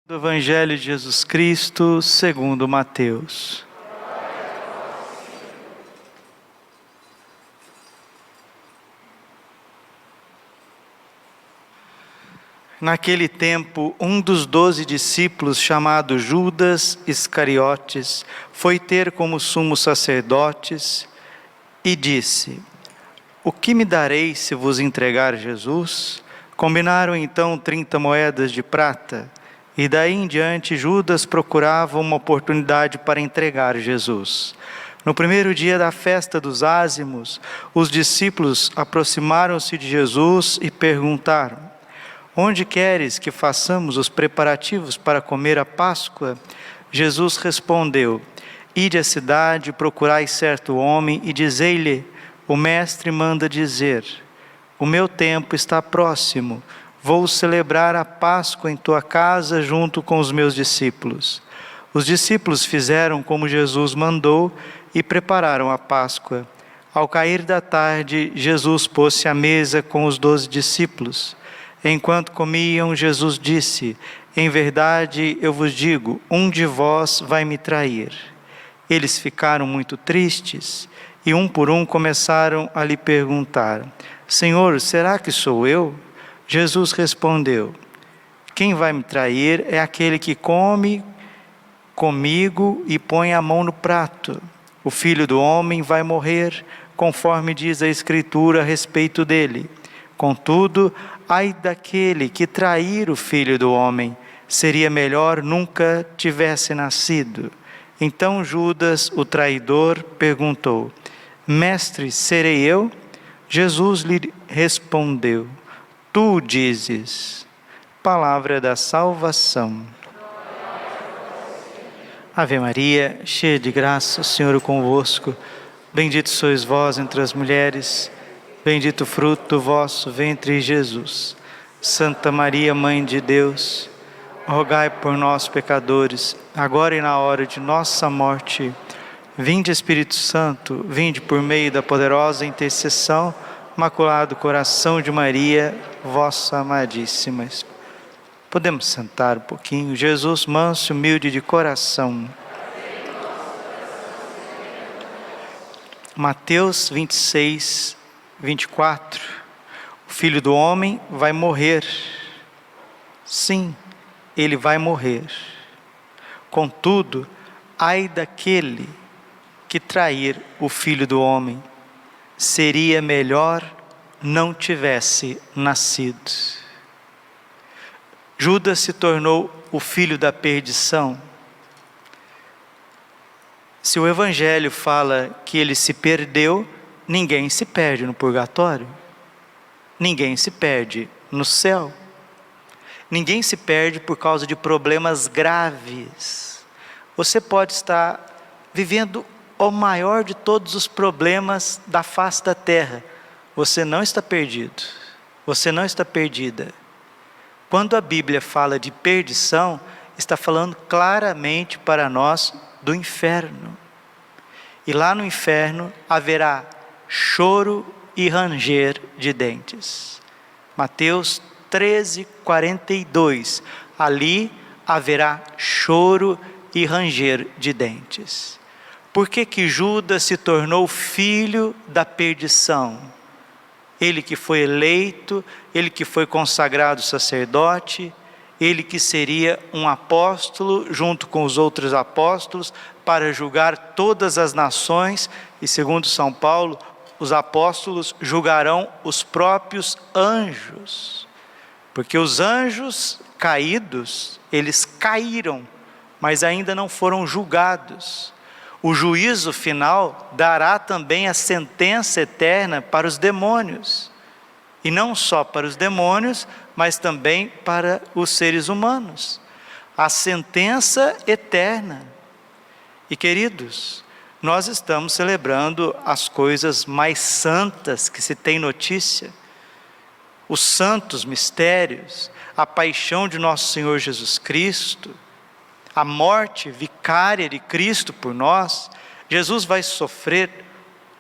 Do Evangelho de Jesus Cristo, segundo Mateus. Naquele tempo, um dos 12 discípulos, chamado Judas Iscariotes, foi ter como sumos sacerdotes e disse: "O que me dareis se vos entregar Jesus?" Combinaram então 30 moedas de prata. E daí em diante Judas procurava uma oportunidade para entregar Jesus. No primeiro dia da festa dos ázimos, os discípulos aproximaram-se de Jesus e perguntaram: "Onde queres que façamos os preparativos para comer a Páscoa?" Jesus respondeu: "Ide à cidade, procurai certo homem e dizei-lhe: o mestre manda dizer: o meu tempo está próximo. Vou celebrar a Páscoa em tua casa junto com os meus discípulos." Os discípulos fizeram como Jesus mandou e prepararam a Páscoa. Ao cair da tarde, Jesus pôs-se à mesa com os 12 discípulos. Enquanto comiam, Jesus disse: "Em verdade, eu vos digo, um de vós vai me trair." Eles ficaram muito tristes e um por um começaram a lhe perguntar: "Senhor, será que sou eu?" Jesus respondeu: "Quem vai me trair é aquele que come comigo e põe a mão no prato. O Filho do Homem vai morrer, conforme diz a Escritura a respeito dele. Contudo, ai daquele que trair o Filho do Homem, seria melhor nunca tivesse nascido." Então Judas, o traidor, perguntou: "Mestre, serei eu?" Jesus lhe respondeu: "Tu dizes." Palavra da salvação. Ave Maria, cheia de graça, o Senhor é convosco. Bendito sois vós entre as mulheres, bendito o fruto do vosso ventre, Jesus. Santa Maria, Mãe de Deus, rogai por nós, pecadores, agora e na hora de nossa morte. Vinde, Espírito Santo, vinde por meio da poderosa intercessão, Imaculado Coração de Maria, vossa amadíssima. Podemos sentar um pouquinho. Jesus, manso e humilde de coração. Mateus 26, 24. O Filho do Homem vai morrer. Sim, ele vai morrer. Contudo, ai daquele que trair o Filho do Homem, seria melhor não tivesse nascido. Judas se tornou o filho da perdição. Se o Evangelho fala que ele se perdeu, ninguém se perde no purgatório. Ninguém se perde no céu. Ninguém se perde por causa de problemas graves. Você pode estar vivendo o maior de todos os problemas da face da terra. Você não está perdido. Você não está perdida. Quando a Bíblia fala de perdição, está falando claramente para nós do inferno. E lá no inferno haverá choro e ranger de dentes. Mateus 13, 42. Ali haverá choro e ranger de dentes. Por que Judas se tornou filho da perdição? Ele que foi eleito, ele que foi consagrado sacerdote, ele que seria um apóstolo junto com os outros apóstolos para julgar todas as nações, e segundo São Paulo, os apóstolos julgarão os próprios anjos, porque os anjos caídos, eles caíram, mas ainda não foram julgados. O juízo final dará também a sentença eterna para os demônios. E não só para os demônios, mas também para os seres humanos. A sentença eterna. E queridos, nós estamos celebrando as coisas mais santas que se tem notícia. Os santos mistérios, a paixão de nosso Senhor Jesus Cristo, a morte vicária de Cristo por nós. Jesus vai sofrer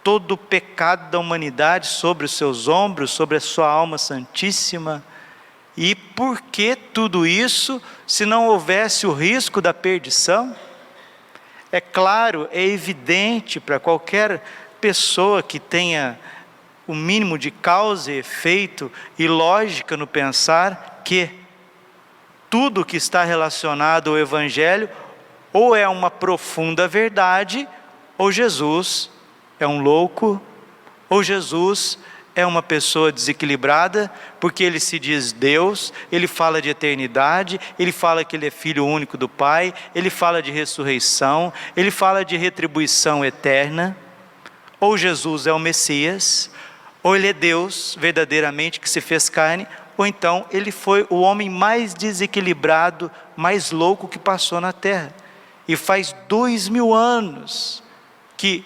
todo o pecado da humanidade sobre os seus ombros, sobre a sua alma santíssima. E por que tudo isso se não houvesse o risco da perdição? É claro, é evidente para qualquer pessoa que tenha o mínimo de causa e efeito e lógica no pensar que tudo que está relacionado ao Evangelho ou é uma profunda verdade, ou Jesus é um louco, ou Jesus é uma pessoa desequilibrada, porque ele se diz Deus, ele fala de eternidade, ele fala que ele é filho único do Pai, ele fala de ressurreição, ele fala de retribuição eterna. Ou Jesus é o Messias, ou ele é Deus verdadeiramente que se fez carne, ou então ele foi o homem mais desequilibrado, mais louco que passou na terra. E faz 2000 anos que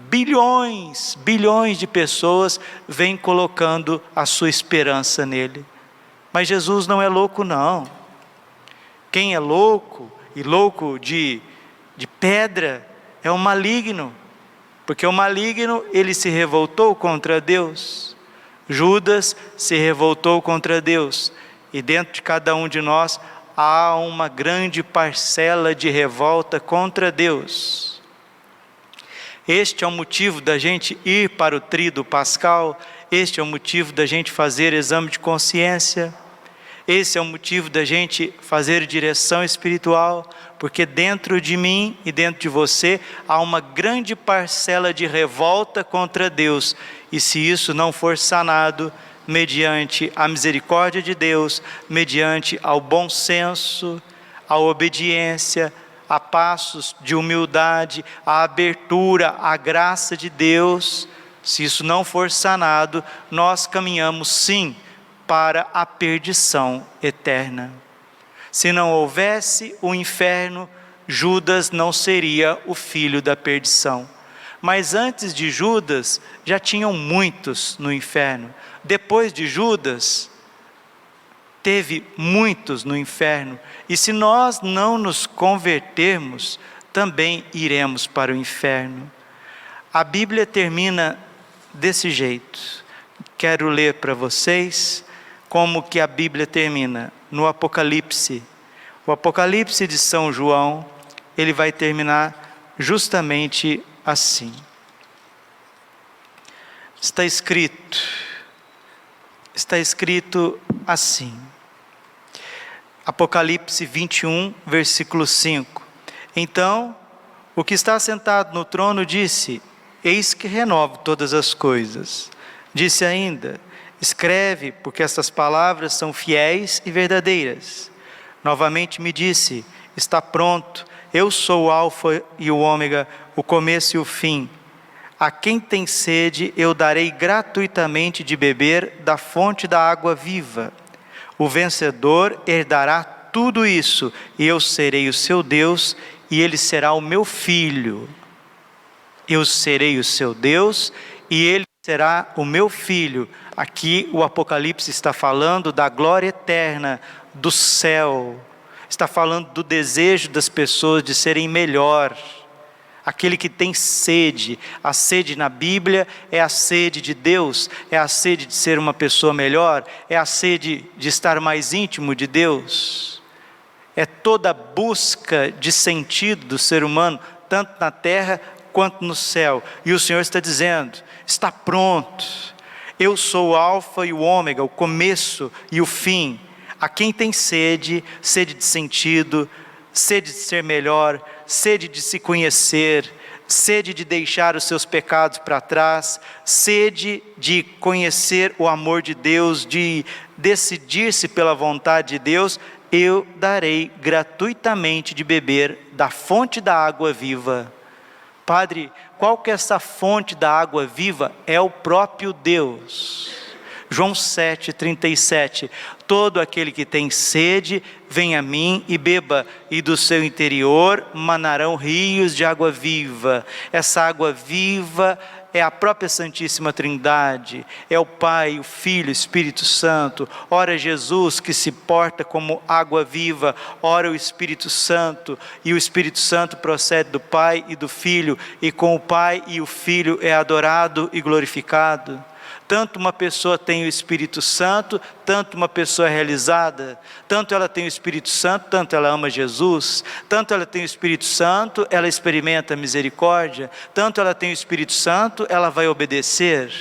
bilhões de pessoas vêm colocando a sua esperança nele. Mas Jesus não é louco não. Quem é louco, e louco de pedra, é o maligno. Porque o maligno, ele se revoltou contra Deus. Judas se revoltou contra Deus. E dentro de cada um de nós há uma grande parcela de revolta contra Deus. Este é o motivo da gente ir para o tríduo pascal, este é o motivo da gente fazer exame de consciência, esse é o motivo da gente fazer direção espiritual, porque dentro de mim e dentro de você há uma grande parcela de revolta contra Deus, e se isso não for sanado, mediante a misericórdia de Deus, mediante ao bom senso, a obediência, a passos de humildade, a abertura, a graça de Deus, se isso não for sanado, nós caminhamos sim para a perdição eterna. Se não houvesse o inferno, Judas não seria o filho da perdição. Mas antes de Judas, já tinham muitos no inferno. Depois de Judas, teve muitos no inferno. E se nós não nos convertermos, também iremos para o inferno. A Bíblia termina desse jeito. Quero ler para vocês como que a Bíblia termina no Apocalipse. O Apocalipse de São João, ele vai terminar justamente assim. Está escrito assim. Apocalipse 21, versículo 5. Então, o que está sentado no trono disse: eis que renovo todas as coisas. Disse ainda: escreve, porque estas palavras são fiéis e verdadeiras. Novamente me disse: está pronto, eu sou o alfa e o ômega, o começo e o fim. A quem tem sede, eu darei gratuitamente de beber da fonte da água viva. O vencedor herdará tudo isso, e eu serei o seu Deus, e ele será o meu filho. Eu serei o seu Deus, e ele será o meu filho. Aqui o Apocalipse está falando da glória eterna, do céu. Está falando do desejo das pessoas de serem melhor. Aquele que tem sede, a sede na Bíblia é a sede de Deus, é a sede de ser uma pessoa melhor, é a sede de estar mais íntimo de Deus. É toda a busca de sentido do ser humano, tanto na terra quanto no céu. E o Senhor está dizendo: está pronto, eu sou o alfa e o ômega, o começo e o fim. A quem tem sede, sede de sentido, sede de ser melhor, sede de se conhecer, sede de deixar os seus pecados para trás, sede de conhecer o amor de Deus, de decidir-se pela vontade de Deus, eu darei gratuitamente de beber da fonte da água viva. Padre, qual que é essa fonte da água viva? É o próprio Deus. João 7,37, todo aquele que tem sede, vem a mim e beba, e do seu interior manarão rios de água viva. Essa água viva é a própria Santíssima Trindade, é o Pai, o Filho, o Espírito Santo. Ora Jesus que se porta como água viva, ora o Espírito Santo, e o Espírito Santo procede do Pai e do Filho, e com o Pai e o Filho é adorado e glorificado. Tanto uma pessoa tem o Espírito Santo, tanto uma pessoa é realizada, tanto ela tem o Espírito Santo, tanto ela ama Jesus, tanto ela tem o Espírito Santo, ela experimenta a misericórdia, tanto ela tem o Espírito Santo, ela vai obedecer.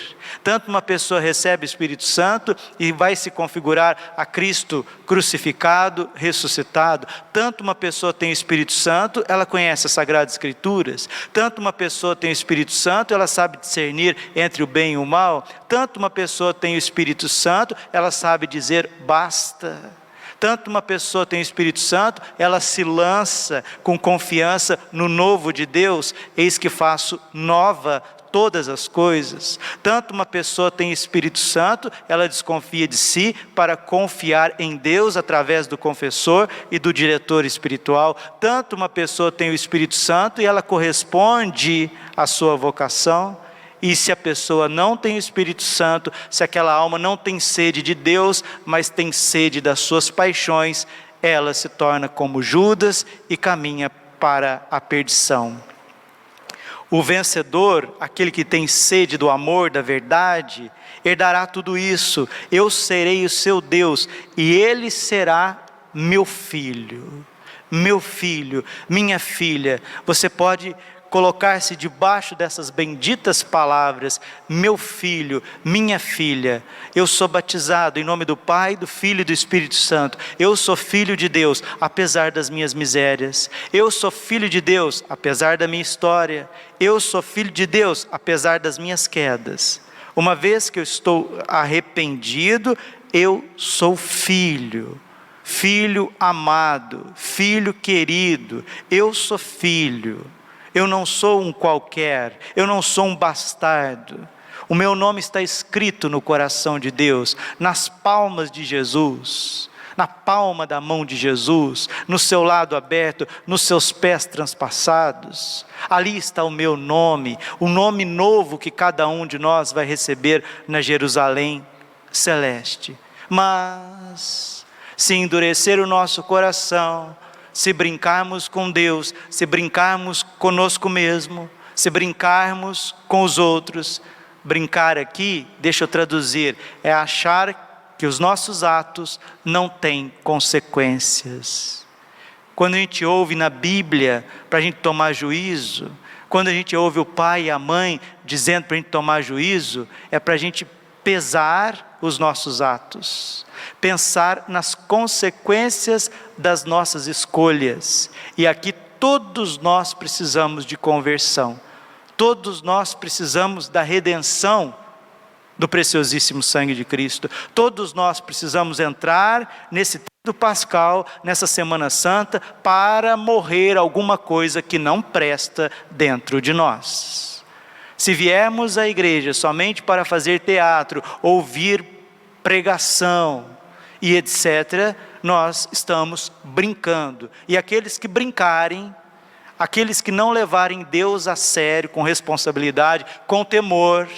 Tanto uma pessoa recebe o Espírito Santo e vai se configurar a Cristo crucificado, ressuscitado. Tanto uma pessoa tem o Espírito Santo, ela conhece as Sagradas Escrituras. Tanto uma pessoa tem o Espírito Santo, ela sabe discernir entre o bem e o mal. Tanto uma pessoa tem o Espírito Santo, ela sabe dizer basta. Tanto uma pessoa tem o Espírito Santo, ela se lança com confiança no novo de Deus. Eis que faço nova todas as coisas. Tanto uma pessoa tem Espírito Santo, ela desconfia de si para confiar em Deus através do confessor e do diretor espiritual. Tanto uma pessoa tem o Espírito Santo e ela corresponde à sua vocação. E se a pessoa não tem o Espírito Santo, se aquela alma não tem sede de Deus, mas tem sede das suas paixões, ela se torna como Judas e caminha para a perdição. O vencedor, aquele que tem sede do amor, da verdade, herdará tudo isso. Eu serei o seu Deus e ele será meu filho. Meu filho, minha filha. Você pode colocar-se debaixo dessas benditas palavras: meu filho, minha filha, eu sou batizado em nome do Pai, do Filho e do Espírito Santo. Eu sou filho de Deus, apesar das minhas misérias. Eu sou filho de Deus, apesar da minha história. Eu sou filho de Deus, apesar das minhas quedas. Uma vez que eu estou arrependido, eu sou filho. Filho amado, filho querido, eu sou filho. Eu não sou um qualquer, eu não sou um bastardo. O meu nome está escrito no coração de Deus, nas palmas de Jesus, na palma da mão de Jesus, no seu lado aberto, nos seus pés transpassados. Ali está o meu nome, o nome novo que cada um de nós vai receber na Jerusalém celeste. Mas se endurecer o nosso coração, se brincarmos com Deus, se brincarmos conosco mesmo, se brincarmos com os outros, brincar aqui, deixa eu traduzir, é achar que os nossos atos não têm consequências. Quando a gente ouve na Bíblia para a gente tomar juízo, quando a gente ouve o pai e a mãe dizendo para a gente tomar juízo, é para a gente pesar os nossos atos, pensar nas consequências das nossas escolhas. E aqui todos nós precisamos de conversão, todos nós precisamos da redenção do preciosíssimo sangue de Cristo, todos nós precisamos entrar nesse tempo pascal, nessa Semana Santa, para morrer alguma coisa que não presta dentro de nós. Se viermos à igreja somente para fazer teatro, ouvir pregação e etc., nós estamos brincando. E aqueles que brincarem, aqueles que não levarem Deus a sério, com responsabilidade, com temor,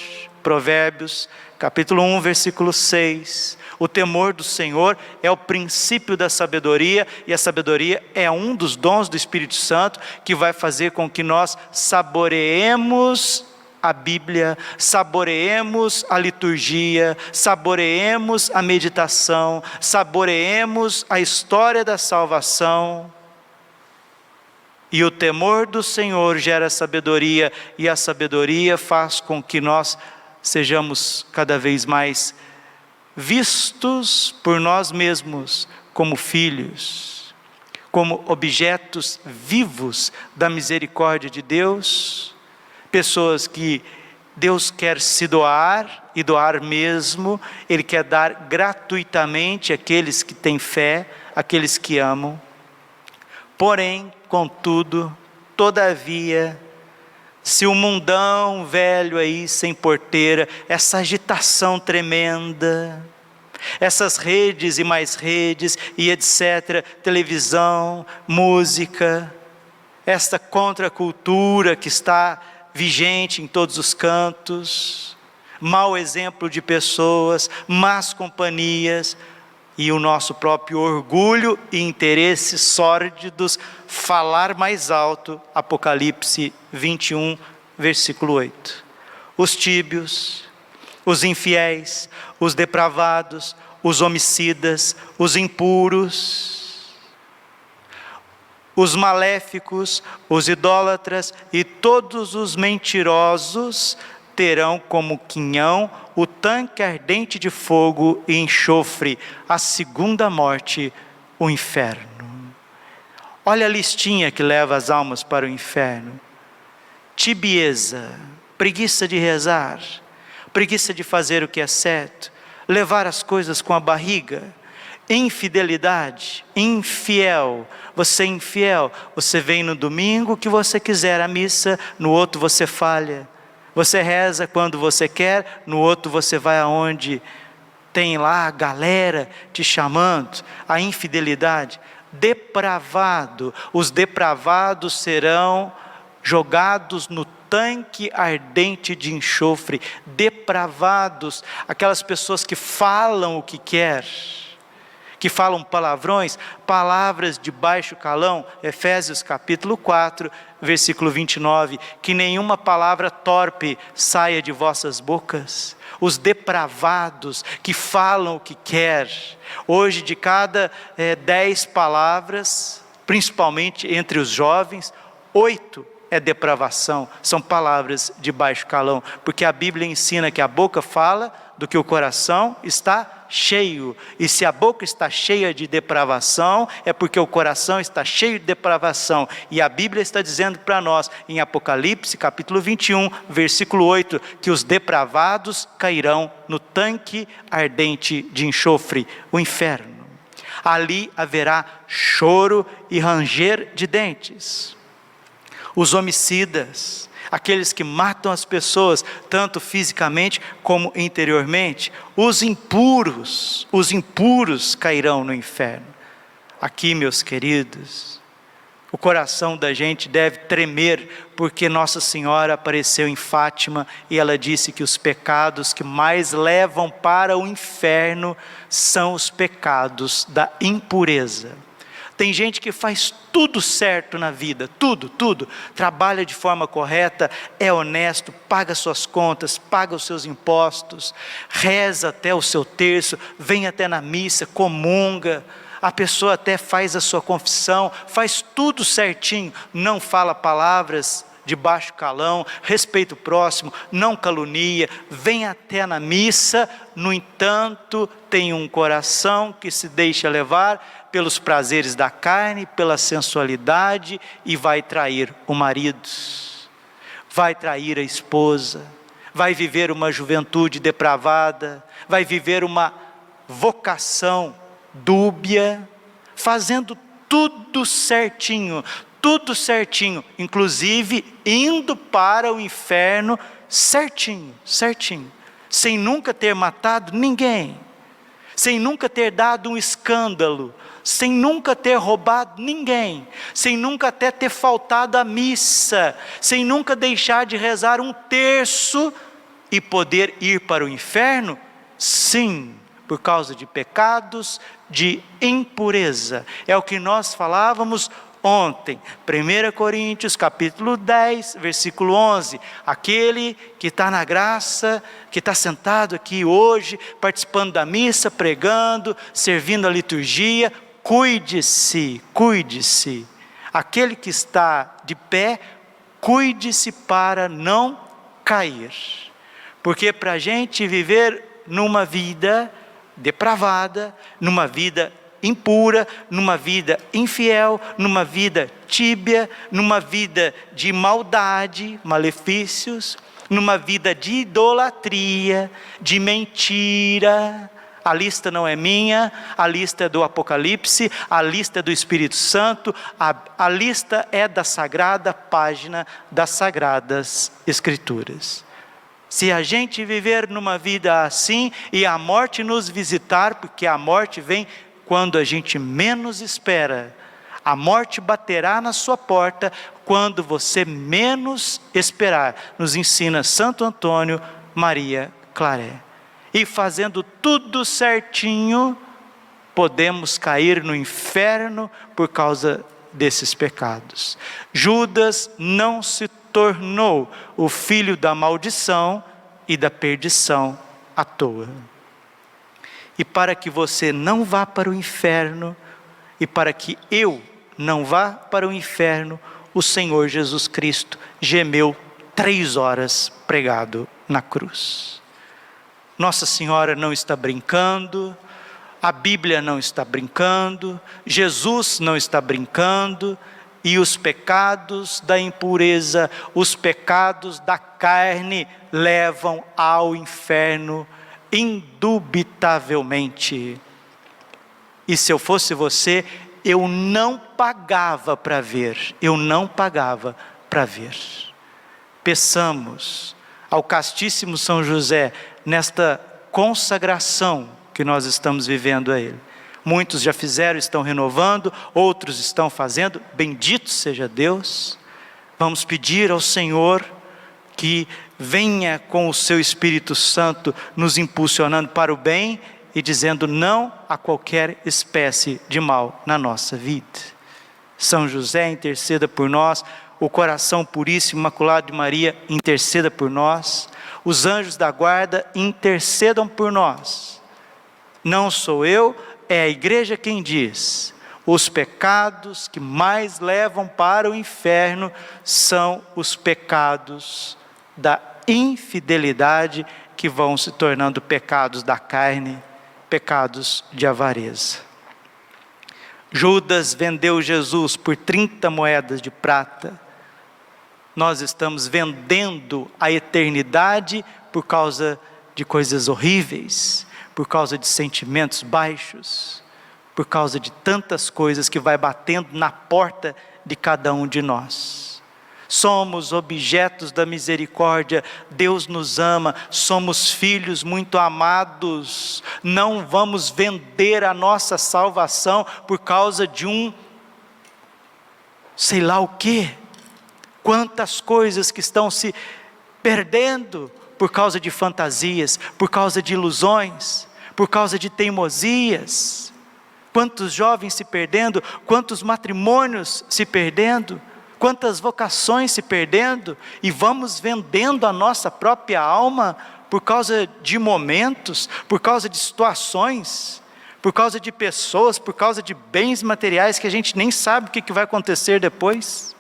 Provérbios, capítulo 1, versículo 6, o temor do Senhor é o princípio da sabedoria, e a sabedoria é um dos dons do Espírito Santo, que vai fazer com que nós saboreemos a Bíblia, saboreemos a liturgia, saboreemos a meditação, saboreemos a história da salvação. E o temor do Senhor gera sabedoria, e a sabedoria faz com que nós sejamos cada vez mais vistos por nós mesmos como filhos, como objetos vivos da misericórdia de Deus, pessoas que Deus quer se doar e doar mesmo. Ele quer dar gratuitamente àqueles que têm fé, àqueles que amam. Porém, contudo, todavia, se o mundão velho aí sem porteira, essa agitação tremenda, essas redes e mais redes e etc., televisão, música, esta contracultura que está vigente em todos os cantos, mau exemplo de pessoas, más companhias, e o nosso próprio orgulho e interesses sórdidos falar mais alto. Apocalipse 21, versículo 8. Os tíbios, os infiéis, os depravados, os homicidas, os impuros, os maléficos, os idólatras e todos os mentirosos terão como quinhão o tanque ardente de fogo e enxofre, a segunda morte, o inferno. Olha a listinha que leva as almas para o inferno: tibieza, preguiça de rezar, preguiça de fazer o que é certo, levar as coisas com a barriga, infidelidade, infiel. Você é infiel, você vem no domingo que você quiser à missa, no outro você falha. Você reza quando você quer, no outro você vai aonde tem lá a galera te chamando. A infidelidade. Depravado, os depravados serão jogados no tanque ardente de enxofre. Depravados, aquelas pessoas que falam o que quer, que falam palavrões, palavras de baixo calão. Efésios capítulo 4, versículo 29, que nenhuma palavra torpe saia de vossas bocas. Os depravados que falam o que quer. Hoje, de cada 10 palavras, principalmente entre os jovens, 8 é depravação, são palavras de baixo calão, porque a Bíblia ensina que a boca fala do que o coração está cheio, e se a boca está cheia de depravação, é porque o coração está cheio de depravação, e a Bíblia está dizendo para nós, em Apocalipse capítulo 21, versículo 8, que os depravados cairão no tanque ardente de enxofre, o inferno. Ali haverá choro e ranger de dentes. Os homicidas, aqueles que matam as pessoas, tanto fisicamente como interiormente. Os impuros cairão no inferno. Aqui, meus queridos, o coração da gente deve tremer, porque Nossa Senhora apareceu em Fátima e ela disse que os pecados que mais levam para o inferno são os pecados da impureza. Tem gente que faz tudo certo na vida, tudo, trabalha de forma correta, é honesto, paga suas contas, paga os seus impostos, reza até o seu terço, vem até na missa, comunga, a pessoa até faz a sua confissão, faz tudo certinho, não fala palavras de baixo calão, respeita o próximo, não calunia, vem até na missa, no entanto, tem um coração que se deixa levar pelos prazeres da carne, pela sensualidade, e vai trair o marido, vai trair a esposa, vai viver uma juventude depravada, vai viver uma vocação dúbia, fazendo tudo certinho, inclusive indo para o inferno certinho, sem nunca ter matado ninguém, sem nunca ter dado um escândalo, sem nunca ter roubado ninguém, sem nunca até ter faltado à missa, sem nunca deixar de rezar um terço e poder ir para o inferno? Sim, por causa de pecados de impureza. É o que nós falávamos ontem, 1 Coríntios capítulo 10, versículo 11, aquele que está na graça, que está sentado aqui hoje, participando da missa, pregando, servindo a liturgia, cuide-se, aquele que está de pé, cuide-se para não cair, porque para a gente viver numa vida depravada, numa vida impura, numa vida infiel, numa vida tíbia, numa vida de maldade, malefícios, numa vida de idolatria, de mentira. A lista não é minha, a lista é do Apocalipse, a lista é do Espírito Santo, a lista é da sagrada página das Sagradas Escrituras. Se a gente viver numa vida assim, e a morte nos visitar, porque a morte vem quando a gente menos espera, a morte baterá na sua porta quando você menos esperar, nos ensina Santo Antônio Maria Claret. E fazendo tudo certinho, podemos cair no inferno por causa desses pecados. Judas não se tornou o filho da maldição e da perdição à toa. E para que você não vá para o inferno, e para que eu não vá para o inferno, o Senhor Jesus Cristo gemeu 3 horas pregado na cruz. Nossa Senhora não está brincando, a Bíblia não está brincando, Jesus não está brincando, e os pecados da impureza, os pecados da carne levam ao inferno indubitavelmente. E se eu fosse você, eu não pagava para ver, eu não pagava para ver. Peçamos ao castíssimo São José, nesta consagração que nós estamos vivendo a Ele. Muitos já fizeram, estão renovando, outros estão fazendo, bendito seja Deus. Vamos pedir ao Senhor que venha com o seu Espírito Santo nos impulsionando para o bem e dizendo não a qualquer espécie de mal na nossa vida. São José, interceda por nós. O coração puríssimo, imaculado de Maria, interceda por nós. Os anjos da guarda, intercedam por nós. Não sou eu, é a igreja quem diz: os pecados que mais levam para o inferno são os pecados da infidelidade, que vão se tornando pecados da carne, pecados de avareza. Judas vendeu Jesus por 30 moedas de prata. Nós estamos vendendo a eternidade por causa de coisas horríveis, por causa de sentimentos baixos, por causa de tantas coisas que vai batendo na porta de cada um de nós. Somos objetos da misericórdia, Deus nos ama, somos filhos muito amados. Não vamos vender a nossa salvação por causa de sei lá o quê. Quantas coisas que estão se perdendo por causa de fantasias, por causa de ilusões, por causa de teimosias. Quantos jovens se perdendo, quantos matrimônios se perdendo, quantas vocações se perdendo, e vamos vendendo a nossa própria alma por causa de momentos, por causa de situações, por causa de pessoas, por causa de bens materiais que a gente nem sabe o que vai acontecer depois.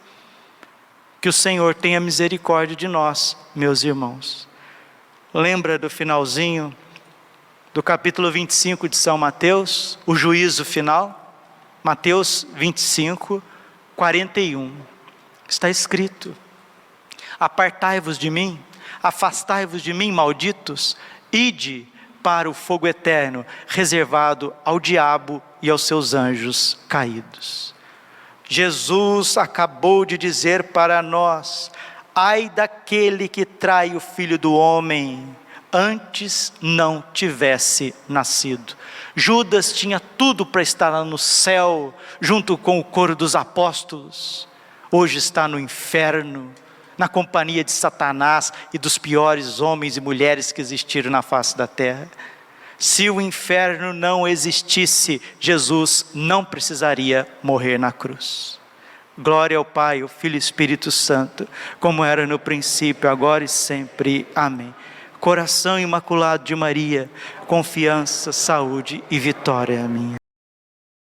Que o Senhor tenha misericórdia de nós, meus irmãos. Lembra do finalzinho do capítulo 25 de São Mateus, o juízo final? Mateus 25, 41. Está escrito: apartai-vos de mim, afastai-vos de mim, malditos, ide para o fogo eterno, reservado ao diabo e aos seus anjos caídos. Jesus acabou de dizer para nós: ai daquele que trai o Filho do Homem, antes não tivesse nascido. Judas tinha tudo para estar lá no céu, junto com o coro dos apóstolos. Hoje está no inferno, na companhia de Satanás e dos piores homens e mulheres que existiram na face da terra. Se o inferno não existisse, Jesus não precisaria morrer na cruz. Glória ao Pai, ao Filho e ao Espírito Santo, como era no princípio, agora e sempre. Amém. Coração imaculado de Maria, confiança, saúde e vitória minha.